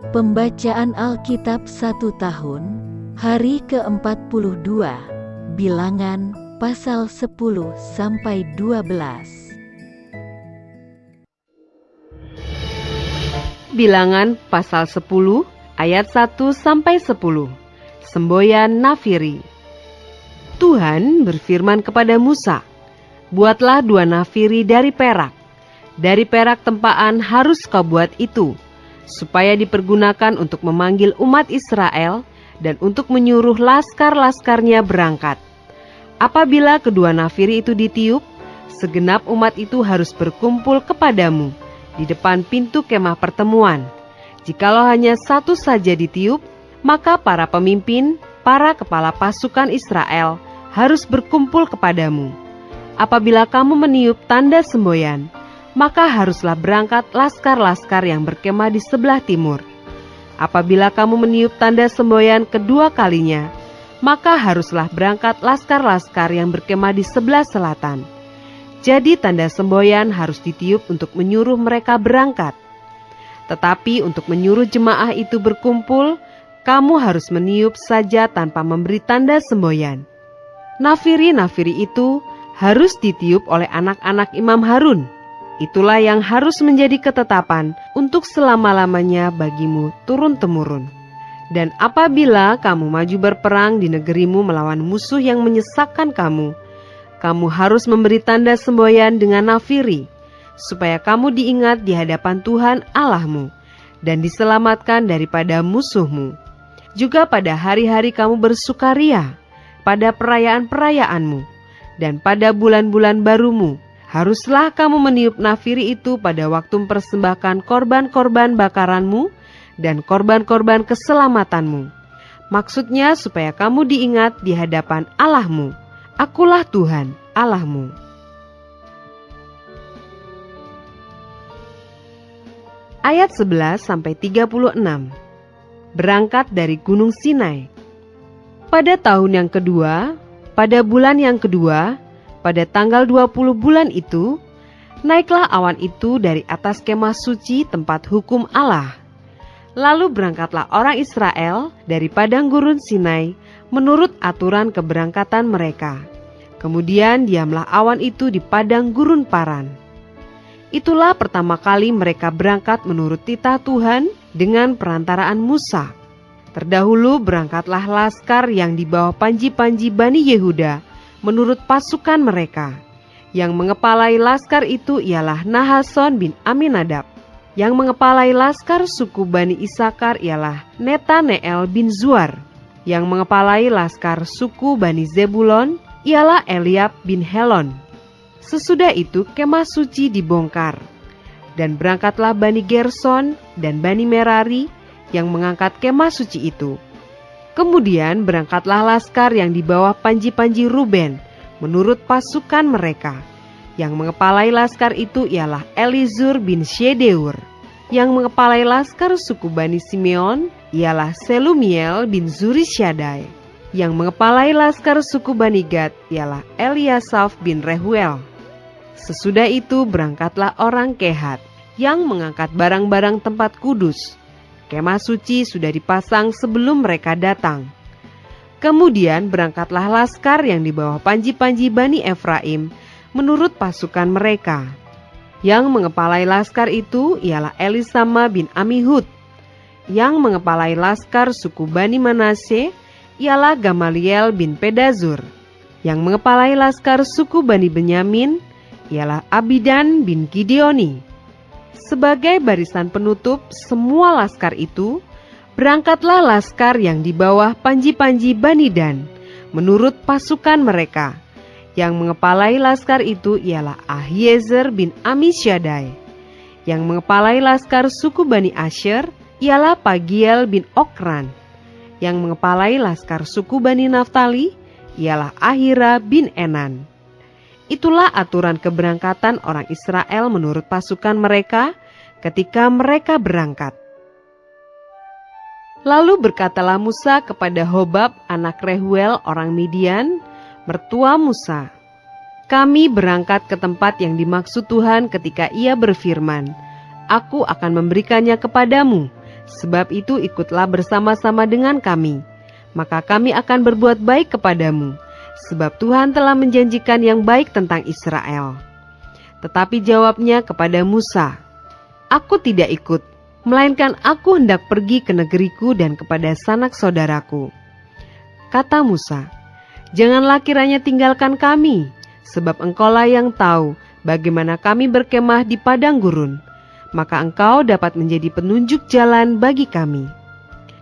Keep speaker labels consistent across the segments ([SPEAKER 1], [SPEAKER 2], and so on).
[SPEAKER 1] Pembacaan Alkitab 1 tahun, hari ke-42, Bilangan, pasal 10-12.
[SPEAKER 2] Bilangan pasal 10, ayat 1-10. Semboyan Nafiri. Tuhan berfirman kepada Musa, "Buatlah 2 nafiri dari perak. Dari perak tempaan harus kau buat itu, supaya dipergunakan untuk memanggil umat Israel dan untuk menyuruh laskar-laskarnya berangkat. Apabila kedua nafiri itu ditiup, segenap umat itu harus berkumpul kepadamu di depan pintu kemah pertemuan. Jikalau hanya satu saja ditiup, maka para pemimpin, para kepala pasukan Israel harus berkumpul kepadamu. Apabila kamu meniup tanda semboyan, maka haruslah berangkat laskar-laskar yang berkemah di sebelah timur. Apabila kamu meniup tanda semboyan kedua kalinya, maka haruslah berangkat laskar-laskar yang berkemah di sebelah selatan. Jadi tanda semboyan harus ditiup untuk menyuruh mereka berangkat. Tetapi untuk menyuruh jemaah itu berkumpul, kamu harus meniup saja tanpa memberi tanda semboyan. Nafiri-nafiri itu harus ditiup oleh anak-anak Imam Harun. Itulah yang harus menjadi ketetapan untuk selama-lamanya bagimu turun-temurun. Dan apabila kamu maju berperang di negerimu melawan musuh yang menyesakkan kamu, kamu harus memberi tanda semboyan dengan nafiri, supaya kamu diingat di hadapan Tuhan Allahmu, dan diselamatkan daripada musuhmu. Juga pada hari-hari kamu bersukaria, pada perayaan-perayaanmu, dan pada bulan-bulan barumu, haruslah kamu meniup nafiri itu pada waktu mempersembahkan korban-korban bakaranmu dan korban-korban keselamatanmu. Maksudnya supaya kamu diingat di hadapan Allahmu. Akulah Tuhan Allahmu. Ayat 11-36. Berangkat dari Gunung Sinai. Pada tahun yang kedua, pada bulan yang kedua, pada tanggal 20 bulan itu, naiklah awan itu dari atas kemah suci tempat hukum Allah. Lalu berangkatlah orang Israel dari padang gurun Sinai menurut aturan keberangkatan mereka. Kemudian diamlah awan itu di padang gurun Paran. Itulah pertama kali mereka berangkat menurut titah Tuhan dengan perantaraan Musa. Terdahulu berangkatlah laskar yang di bawah panji-panji Bani Yehuda menurut pasukan mereka. Yang mengepalai laskar itu ialah Nahason bin Aminadab. Yang mengepalai laskar suku Bani Isakar ialah Netaneel bin Zuar. Yang mengepalai laskar suku Bani Zebulon ialah Eliab bin Helon. Sesudah itu kemah suci dibongkar, dan berangkatlah Bani Gerson dan Bani Merari yang mengangkat kemah suci itu. Kemudian berangkatlah laskar yang di bawah panji-panji Ruben menurut pasukan mereka. Yang mengepalai laskar itu ialah Elizur bin Shedeur. Yang mengepalai laskar suku Bani Simeon ialah Selumiel bin Zurishaddai. Yang mengepalai laskar suku Bani Gad ialah Eliasaf bin Rehuel. Sesudah itu berangkatlah orang Kehat yang mengangkat barang-barang tempat kudus. Kemah suci sudah dipasang sebelum mereka datang. Kemudian berangkatlah laskar yang di bawah panji-panji Bani Efraim menurut pasukan mereka. Yang mengepalai laskar itu ialah Elisama bin Amihud. Yang mengepalai laskar suku Bani Manase ialah Gamaliel bin Pedazur. Yang mengepalai laskar suku Bani Benyamin ialah Abidan bin Gideoni. Sebagai barisan penutup semua laskar itu, berangkatlah laskar yang di bawah panji-panji Bani Dan menurut pasukan mereka. Yang mengepalai laskar itu ialah Ahiezer bin Amisyaddai. Yang mengepalai laskar suku Bani Asher ialah Pagiel bin Okran. Yang mengepalai laskar suku Bani Naftali ialah Ahira bin Enan. Itulah aturan keberangkatan orang Israel menurut pasukan mereka ketika mereka berangkat. Lalu berkatalah Musa kepada Hobab anak Rehuel orang Midian, mertua Musa, "Kami berangkat ke tempat yang dimaksud Tuhan ketika Ia berfirman, Aku akan memberikannya kepadamu, Sebab itu ikutlah bersama-sama dengan kami, maka kami akan berbuat baik kepadamu, sebab Tuhan telah menjanjikan yang baik tentang Israel. Tetapi jawabnya kepada Musa, Aku tidak ikut, melainkan aku hendak pergi ke negeriku dan kepada sanak saudaraku. Kata Musa, Janganlah kiranya tinggalkan kami, sebab engkaulah yang tahu bagaimana kami berkemah di padang gurun, maka engkau dapat menjadi penunjuk jalan bagi kami.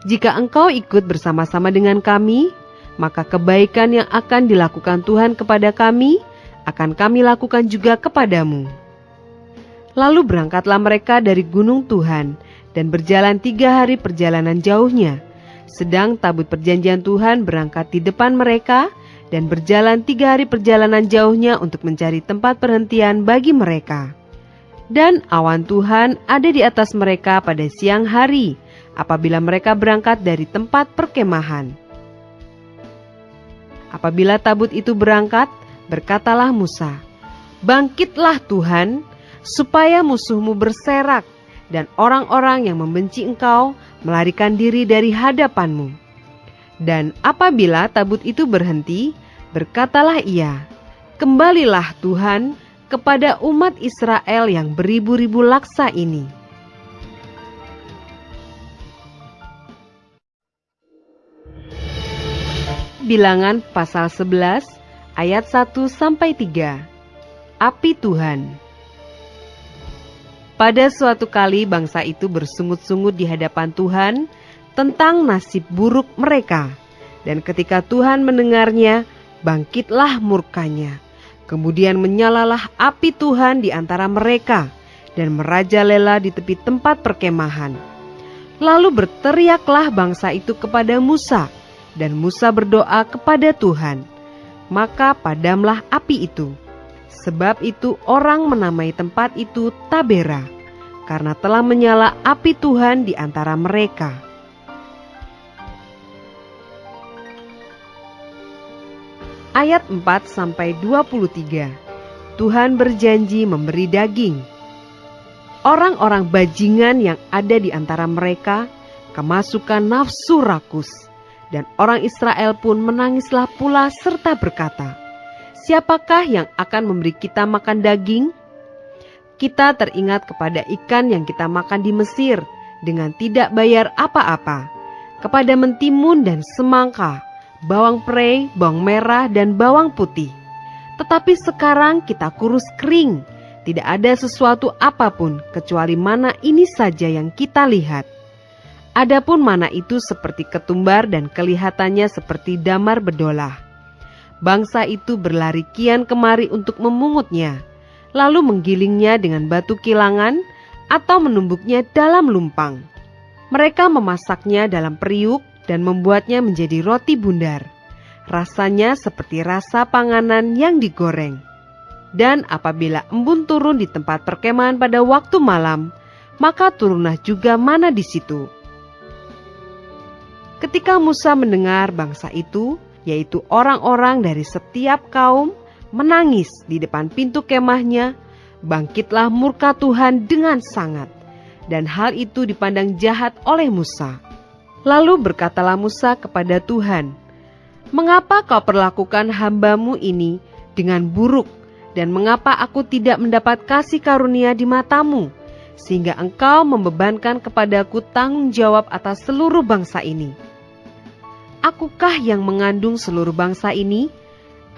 [SPEAKER 2] Jika engkau ikut bersama-sama dengan kami, maka kebaikan yang akan dilakukan Tuhan kepada kami, akan kami lakukan juga kepadamu. Lalu berangkatlah mereka dari gunung Tuhan, dan berjalan 3 hari perjalanan jauhnya. Sedang tabut perjanjian Tuhan berangkat di depan mereka, dan berjalan 3 hari perjalanan jauhnya untuk mencari tempat perhentian bagi mereka. Dan awan Tuhan ada di atas mereka pada siang hari, apabila mereka berangkat dari tempat perkemahan. Apabila tabut itu berangkat, berkatalah Musa, Bangkitlah Tuhan, supaya musuhmu berserak, dan orang-orang yang membenci engkau melarikan diri dari hadapanmu. Dan apabila tabut itu berhenti, berkatalah ia, Kembalilah Tuhan kepada umat Israel yang beribu-ribu laksa ini. Bilangan pasal 11 ayat 1-3. Api Tuhan. Pada suatu kali bangsa itu bersungut-sungut di hadapan Tuhan tentang nasib buruk mereka. Dan ketika Tuhan mendengarnya, bangkitlah murkanya. Kemudian menyalalah api Tuhan di antara mereka dan merajalela di tepi tempat perkemahan. Lalu berteriaklah bangsa itu kepada Musa, dan Musa berdoa kepada Tuhan. Maka padamlah api itu. Sebab itu orang menamai tempat itu Tabera, karena telah menyala api Tuhan di antara mereka. Ayat 4-23. Tuhan berjanji memberi daging. Orang-orang bajingan yang ada di antara mereka kemasukan nafsu rakus, dan orang Israel pun menangislah pula serta berkata, Siapakah yang akan memberi kita makan daging? Kita teringat kepada ikan yang kita makan di Mesir dengan tidak bayar apa-apa, kepada mentimun dan semangka, bawang prei, bawang merah, dan bawang putih. Tetapi sekarang kita kurus kering, tidak ada sesuatu apapun kecuali mana ini saja yang kita lihat. Adapun mana itu seperti ketumbar dan kelihatannya seperti damar bedolah. Bangsa itu berlari kian kemari untuk memungutnya, lalu menggilingnya dengan batu kilangan atau menumbuknya dalam lumpang. Mereka memasaknya dalam periuk dan membuatnya menjadi roti bundar. Rasanya seperti rasa panganan yang digoreng. Dan apabila embun turun di tempat perkemahan pada waktu malam, maka turunlah juga mana di situ. Ketika Musa mendengar bangsa itu, yaitu orang-orang dari setiap kaum, menangis di depan pintu kemahnya, bangkitlah murka Tuhan dengan sangat, dan hal itu dipandang jahat oleh Musa. Lalu berkatalah Musa kepada Tuhan, Mengapa kau perlakukan hambamu ini dengan buruk, dan mengapa aku tidak mendapat kasih karunia di matamu, sehingga engkau membebankan kepadaku tanggung jawab atas seluruh bangsa ini? Akukah yang mengandung seluruh bangsa ini?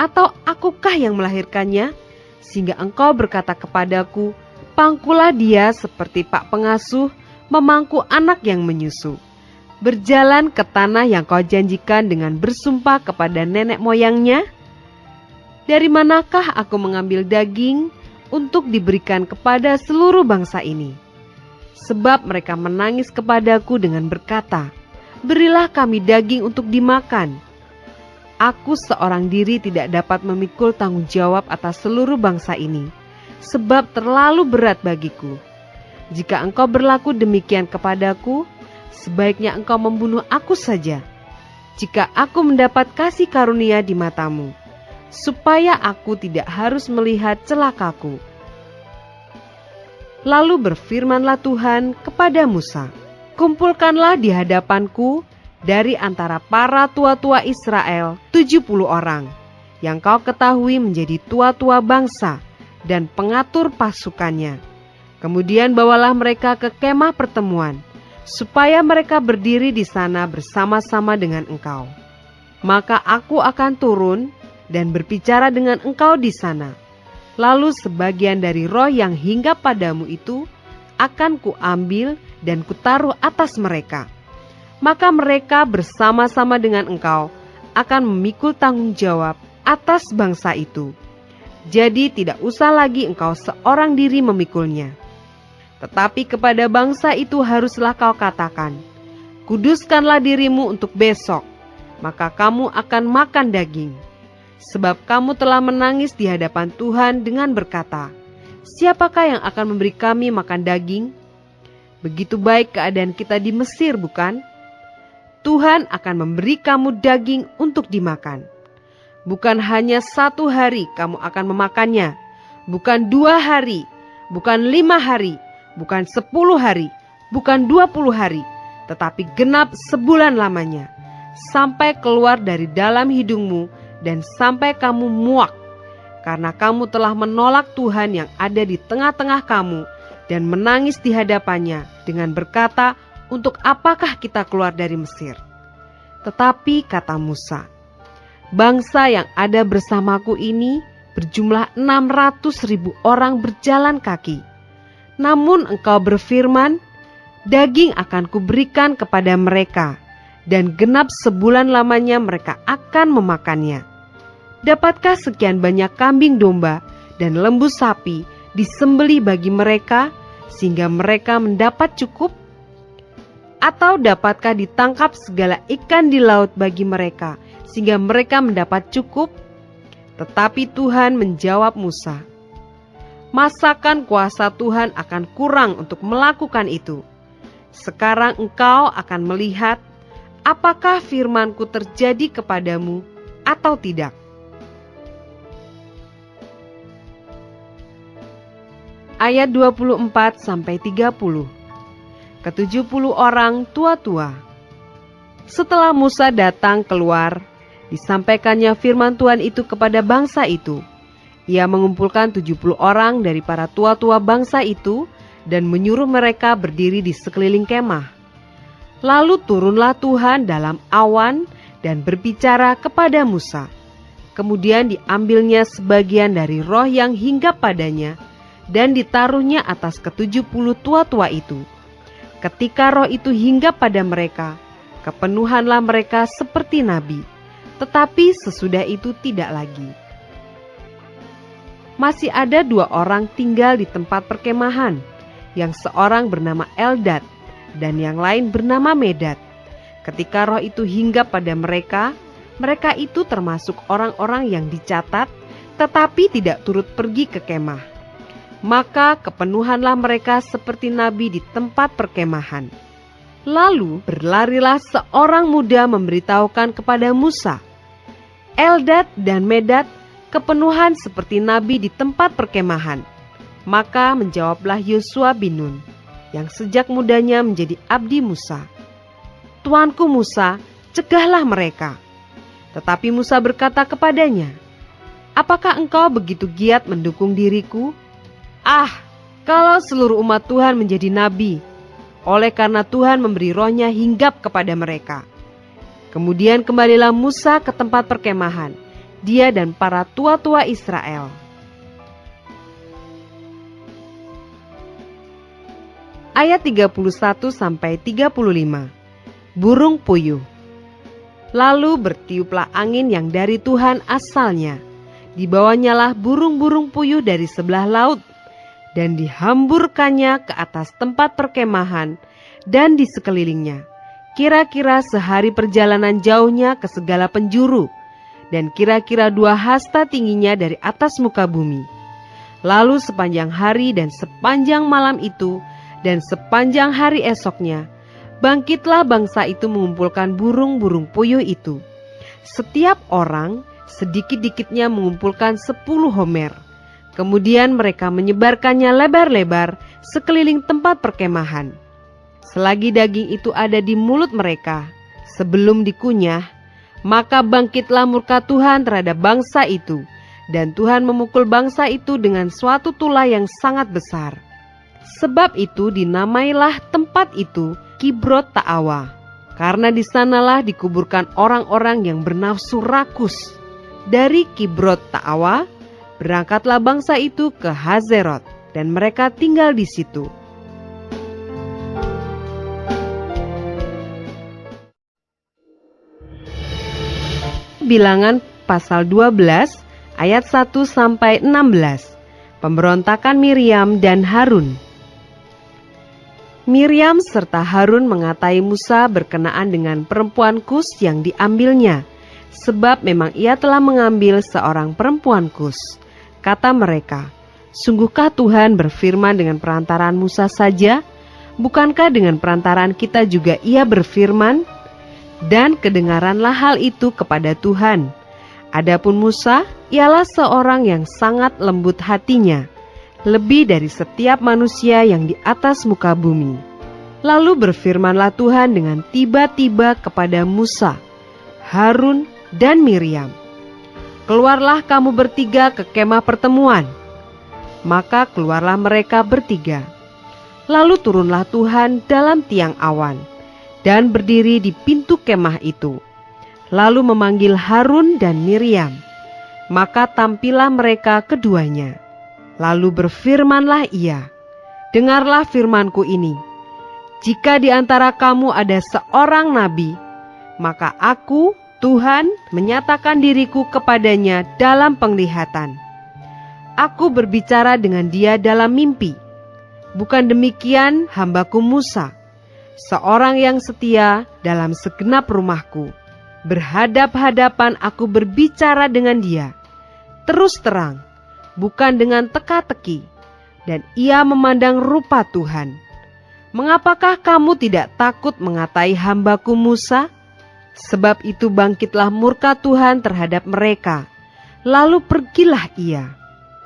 [SPEAKER 2] Atau akukah yang melahirkannya? Sehingga engkau berkata kepadaku, Pangkulah dia seperti pak pengasuh memangku anak yang menyusu. Berjalan ke tanah yang kau janjikan dengan bersumpah kepada nenek moyangnya. Dari manakah aku mengambil daging untuk diberikan kepada seluruh bangsa ini? Sebab mereka menangis kepadaku dengan berkata, Berilah kami daging untuk dimakan. Aku seorang diri tidak dapat memikul tanggung jawab atas seluruh bangsa ini, sebab terlalu berat bagiku. Jika engkau berlaku demikian kepadaku, sebaiknya engkau membunuh aku saja, jika aku mendapat kasih karunia di matamu, supaya aku tidak harus melihat celakaku. Lalu berfirmanlah Tuhan kepada Musa, kumpulkanlah di hadapanku dari antara para tua-tua Israel 70 orang, yang kau ketahui menjadi tua-tua bangsa dan pengatur pasukannya. Kemudian bawalah mereka ke kemah pertemuan, supaya mereka berdiri di sana bersama-sama dengan engkau. Maka aku akan turun dan berbicara dengan engkau di sana. Lalu sebagian dari roh yang hinggap padamu itu akan kuambil dan kutaruh atas mereka. Maka mereka bersama-sama dengan engkau akan memikul tanggung jawab atas bangsa itu. Jadi tidak usah lagi engkau seorang diri memikulnya. Tetapi kepada bangsa itu haruslah kau katakan, kuduskanlah dirimu untuk besok, maka kamu akan makan daging. Sebab kamu telah menangis di hadapan Tuhan dengan berkata, siapakah yang akan memberi kami makan daging? Begitu baik keadaan kita di Mesir, bukan? Tuhan akan memberi kamu daging untuk dimakan. Bukan hanya 1 hari kamu akan memakannya, bukan 2 hari, bukan 5 hari, bukan 10 hari, bukan 20 hari, tetapi genap sebulan lamanya, sampai keluar dari dalam hidungmu dan sampai kamu muak, karena kamu telah menolak Tuhan yang ada di tengah-tengah kamu dan menangis di hadapannya dengan berkata, untuk apakah kita keluar dari Mesir? Tetapi kata Musa, bangsa yang ada bersamaku ini berjumlah 600.000 orang berjalan kaki. Namun engkau berfirman, daging akan kuberikan kepada mereka, dan genap sebulan lamanya mereka akan memakannya. Dapatkah sekian banyak kambing domba dan lembu sapi disembelih bagi mereka, sehingga mereka mendapat cukup? Atau dapatkah ditangkap segala ikan di laut bagi mereka, sehingga mereka mendapat cukup? Tetapi Tuhan menjawab Musa, masakan kuasa Tuhan akan kurang untuk melakukan itu? Sekarang engkau akan melihat apakah firman-Ku terjadi kepadamu atau tidak. Ayat 24-30. Ke-70 orang tua-tua. Setelah Musa datang keluar, disampaikannya firman Tuhan itu kepada bangsa itu. Ia mengumpulkan 70 orang dari para tua-tua bangsa itu dan menyuruh mereka berdiri di sekeliling kemah. Lalu turunlah Tuhan dalam awan dan berbicara kepada Musa. Kemudian diambilnya sebagian dari roh yang hinggap padanya dan ditaruhnya atas ke-70 tua-tua itu. Ketika roh itu hinggap pada mereka, kepenuhanlah mereka seperti nabi, tetapi sesudah itu tidak lagi. Masih ada 2 orang tinggal di tempat perkemahan, yang seorang bernama Eldad dan yang lain bernama Medad. Ketika roh itu hinggap pada mereka, mereka itu termasuk orang-orang yang dicatat, tetapi tidak turut pergi ke kemah. Maka kepenuhanlah mereka seperti nabi di tempat perkemahan. Lalu berlarilah seorang muda memberitahukan kepada Musa, Eldad dan Medad kepenuhan seperti nabi di tempat perkemahan. Maka menjawablah Yosua bin Nun, yang sejak mudanya menjadi abdi Musa, Tuanku Musa, cegahlah mereka. Tetapi Musa berkata kepadanya, apakah engkau begitu giat mendukung diriku? Kalau seluruh umat Tuhan menjadi nabi, oleh karena Tuhan memberi rohnya hinggap kepada mereka. Kemudian kembalilah Musa ke tempat perkemahan, dia dan para tua-tua Israel. Ayat 31-35. Burung puyuh. Lalu bertiuplah angin yang dari Tuhan asalnya. Dibawanyalah burung-burung puyuh dari sebelah laut, dan dihamburkannya ke atas tempat perkemahan dan di sekelilingnya, kira-kira sehari perjalanan jauhnya ke segala penjuru, dan kira-kira 2 hasta tingginya dari atas muka bumi. Lalu sepanjang hari dan sepanjang malam itu, dan sepanjang hari esoknya, bangkitlah bangsa itu mengumpulkan burung-burung puyuh itu. Setiap orang sedikit-dikitnya mengumpulkan 10 homer. Kemudian mereka menyebarkannya lebar-lebar sekeliling tempat perkemahan. Selagi daging itu ada di mulut mereka, sebelum dikunyah, maka bangkitlah murka Tuhan terhadap bangsa itu, dan Tuhan memukul bangsa itu dengan suatu tulah yang sangat besar. Sebab itu dinamailah tempat itu Kibrot Ta'awa, karena di sanalah dikuburkan orang-orang yang bernafsu rakus. Dari Kibrot Ta'awa, berangkatlah bangsa itu ke Hazerot, dan mereka tinggal di situ. Bilangan pasal 12 ayat 1 sampai 16. Pemberontakan Miriam dan Harun. Miriam serta Harun mengatai Musa berkenaan dengan perempuan Kus yang diambilnya, sebab memang ia telah mengambil seorang perempuan Kus. Kata mereka, "Sungguhkah Tuhan berfirman dengan perantaraan Musa saja? Bukankah dengan perantaraan kita juga ia berfirman?" Dan kedengaranlah hal itu kepada Tuhan. Adapun Musa, ialah seorang yang sangat lembut hatinya, lebih dari setiap manusia yang di atas muka bumi. Lalu berfirmanlah Tuhan dengan tiba-tiba kepada Musa, Harun, dan Miriam, "Keluarlah kamu bertiga ke kemah pertemuan." Maka keluarlah mereka bertiga. Lalu turunlah Tuhan dalam tiang awan, dan berdiri di pintu kemah itu. Lalu memanggil Harun dan Miriam. Maka tampillah mereka keduanya. Lalu berfirmanlah ia, "Dengarlah firmanku ini. Jika di antara kamu ada seorang nabi, maka aku, Tuhan, menyatakan diriku kepadanya dalam penglihatan. Aku berbicara dengan dia dalam mimpi. Bukan demikian hambaku Musa, seorang yang setia dalam segenap rumahku. Berhadap-hadapan aku berbicara dengan dia, terus terang, bukan dengan teka-teki, dan ia memandang rupa Tuhan. Mengapakah kamu tidak takut mengatai hambaku Musa? Sebab itu bangkitlah murka Tuhan terhadap mereka, lalu pergilah ia.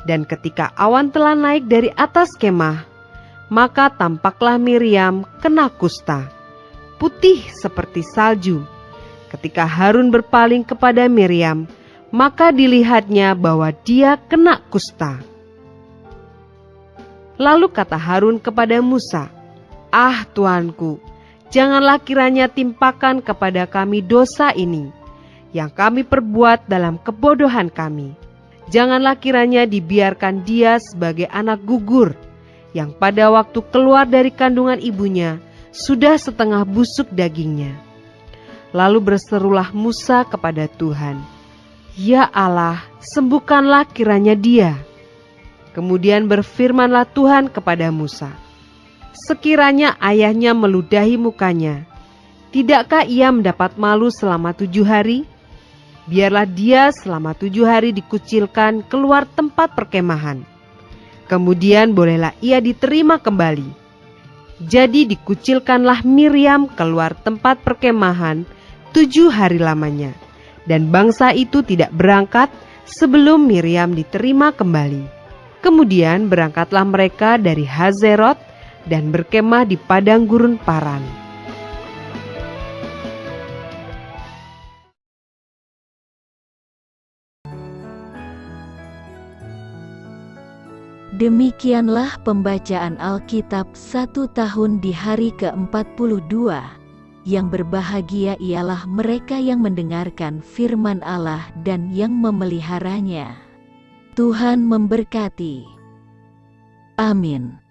[SPEAKER 2] Dan ketika awan telah naik dari atas kemah, maka tampaklah Miriam kena kusta, putih seperti salju. Ketika Harun berpaling kepada Miriam, maka dilihatnya bahwa dia kena kusta. Lalu kata Harun kepada Musa, "Ah Tuanku, janganlah kiranya timpakan kepada kami dosa ini, yang kami perbuat dalam kebodohan kami. Janganlah kiranya dibiarkan dia sebagai anak gugur, yang pada waktu keluar dari kandungan ibunya, sudah setengah busuk dagingnya." Lalu berserulah Musa kepada Tuhan, "Ya Allah, sembuhkanlah kiranya dia." Kemudian berfirmanlah Tuhan kepada Musa, "Sekiranya ayahnya meludahi mukanya, tidakkah ia mendapat malu selama 7 hari? Biarlah dia selama 7 hari dikucilkan keluar tempat perkemahan. Kemudian bolehlah ia diterima kembali." Jadi dikucilkanlah Miriam keluar tempat perkemahan 7 hari lamanya, dan bangsa itu tidak berangkat sebelum Miriam diterima kembali. Kemudian berangkatlah mereka dari Hazerot dan berkemah di padang gurun Paran.
[SPEAKER 1] Demikianlah pembacaan Alkitab 1 tahun di hari ke-42. Yang berbahagia ialah mereka yang mendengarkan firman Allah dan yang memeliharanya. Tuhan memberkati. Amin.